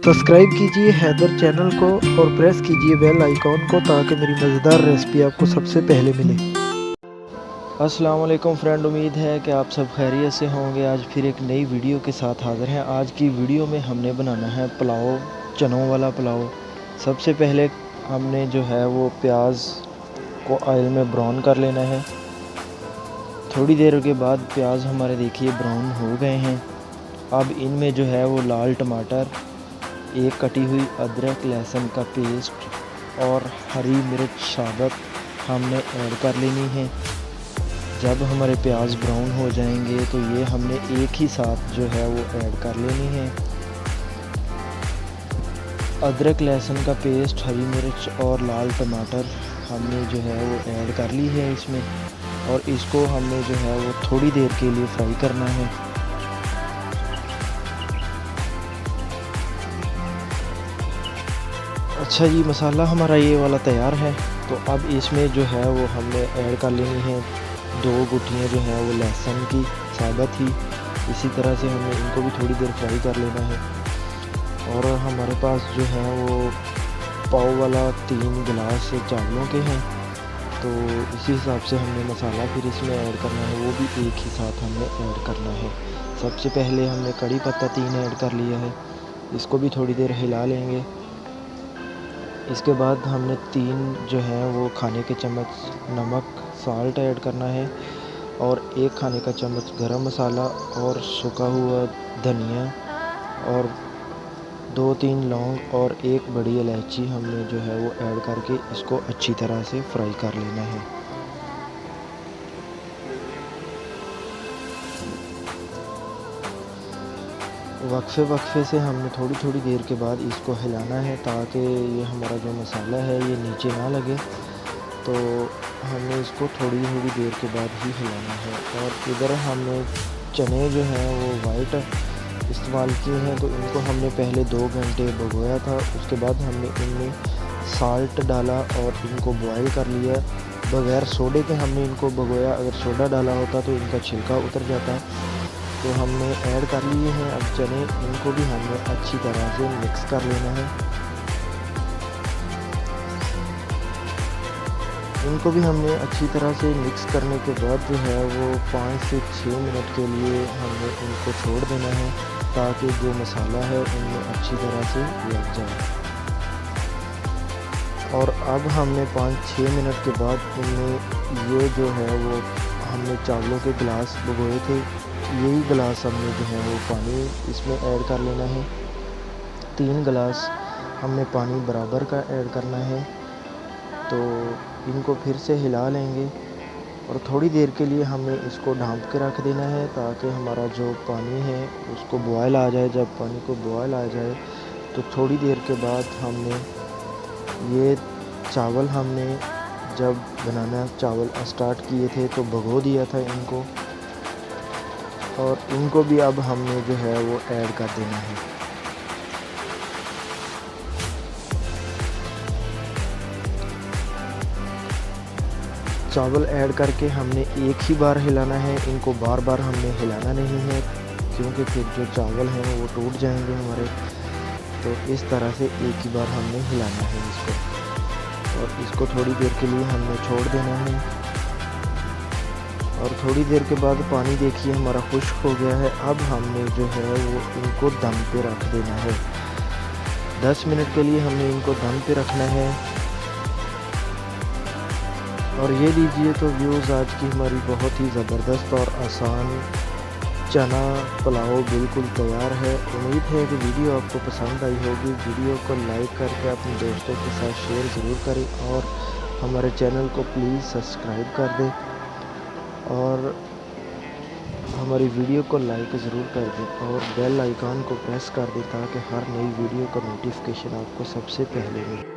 Subscribe कीजिए Haider channel को और प्रेस कीजिए बेल आइकॉन को ताकि मेरी मज़ेदार रेसिपी आपको सबसे पहले मिले। अस्सलाम वालेकुम फ्रेंड, उम्मीद है कि आप सब खैरियत से होंगे। आज फिर एक नई वीडियो के साथ हाज़िर हैं। आज की वीडियो में हमने बनाना है पुलाव, चनों वाला पुलाव। सबसे पहले हमने जो है वो प्याज को ऑयल में ब्राउन कर लेना है। थोड़ी देर के बाद प्याज हमारे देखिए ब्राउन हो गए हैं। अब इनमें जो है वो लाल टमाटर, एक कटी हुई अदरक लहसुन का पेस्ट और हरी मिर्च साबुत हमने ऐड कर लेनी है। जब हमारे प्याज ब्राउन हो जाएंगे तो ये हमने एक ही साथ जो है वो ऐड कर लेनी है। अदरक लहसुन का पेस्ट, हरी मिर्च और लाल टमाटर हमने जो है वो ऐड कर ली है इसमें, और इसको हमने जो है वो थोड़ी देर के लिए फ्राई करना है। अच्छा जी, मसाला हमारा ये वाला तैयार है। तो अब इसमें जो है वो हमने ऐड कर लेनी है 2 गुठलियाँ जो हैं वो लहसुन की साबुत ही। इसी तरह से हमें इनको भी थोड़ी देर फ्राई कर लेना है। और हमारे पास जो है वो पाव वाला 3 गिलास चावलों के हैं, तो इसी हिसाब से हमने मसाला फिर इसमें ऐड करना है, वो भी एक ही साथ हमने ऐड करना है। सबसे पहले हमने कड़ी पत्ता 3 ऐड कर लिया है, इसको भी थोड़ी देर हिला लेंगे। इसके बाद हमने 3 जो है वो खाने के चम्मच नमक साल्ट ऐड करना है, और 1 खाने का चम्मच गरम मसाला और सूखा हुआ धनिया, और 2-3 लौंग और 1 बड़ी इलायची हमने जो है वो ऐड करके इसको अच्छी तरह से फ्राई कर लेना है। वक्फे से हमने थोड़ी देर के बाद इसको हिलाना है, ताकि ये हमारा जो मसाला है ये नीचे ना लगे। तो हमने इसको थोड़ी देर के बाद ही हिलाना है। और इधर हमने चने जो हैं वो वाइट इस्तेमाल किए हैं, तो इनको हमने पहले 2 घंटे भिगोया था। उसके बाद हमने इनमें साल्ट डाला और इनको बॉयल कर लिया। बगैर सोडे के हमने इनको भिगोया, अगर सोडा डाला होता तो इनका छिलका उतर जाता। तो हमने ऐड कर लिए हैं अब चने, इनको भी हमने अच्छी तरह से मिक्स कर लेना है। इनको भी हमने अच्छी तरह से मिक्स करने के बाद जो है वो 5 से 6 मिनट के लिए हमने इनको छोड़ देना है, ताकि जो मसाला है उनमें अच्छी तरह से लग जाए। और अब हमने 5-6 मिनट के बाद इनमें ये जो है वो हमने चावलों के गिलास भिगोए थे, यही गिलास हमने जो है वो पानी इसमें ऐड कर लेना है। 3 गिलास हमने पानी बराबर का ऐड करना है। तो इनको फिर से हिला लेंगे और थोड़ी देर के लिए हमें इसको ढाँप के रख देना है, ताकि हमारा जो पानी है उसको बॉयल आ जाए। जब पानी को बॉयल आ जाए तो थोड़ी देर के बाद हमने ये चावल हमने जब बनाना चावल स्टार्ट किए थे तो भिगो दिया था इनको, और इनको भी अब हमने जो है वो ऐड कर देना है। चावल ऐड करके हमने एक ही बार हिलाना है, इनको बार बार हमने हिलाना नहीं है, क्योंकि फिर जो चावल हैं वो टूट जाएंगे हमारे। तो इस तरह से एक ही बार हमने हिलाना है इसको, और इसको थोड़ी देर के लिए हमने छोड़ देना है। और थोड़ी देर के बाद पानी देखिए हमारा खुश्क हो गया है। अब हमने जो है वो इनको दम पे रख देना है। 10 मिनट के लिए हमने इनको दम पे रखना है। और ये लीजिए तो व्यूज़, आज की हमारी बहुत ही ज़बरदस्त और आसान चना पुलाव बिल्कुल तैयार है। उम्मीद है कि वीडियो आपको पसंद आई होगी। वीडियो को लाइक करके अपने दोस्तों के साथ शेयर ज़रूर करें, और हमारे चैनल को प्लीज़ सब्सक्राइब कर दें, और हमारी वीडियो को लाइक ज़रूर कर दें, और बेल आइकन को प्रेस कर दें, ताकि हर नई वीडियो का नोटिफिकेशन आपको सबसे पहले मिले।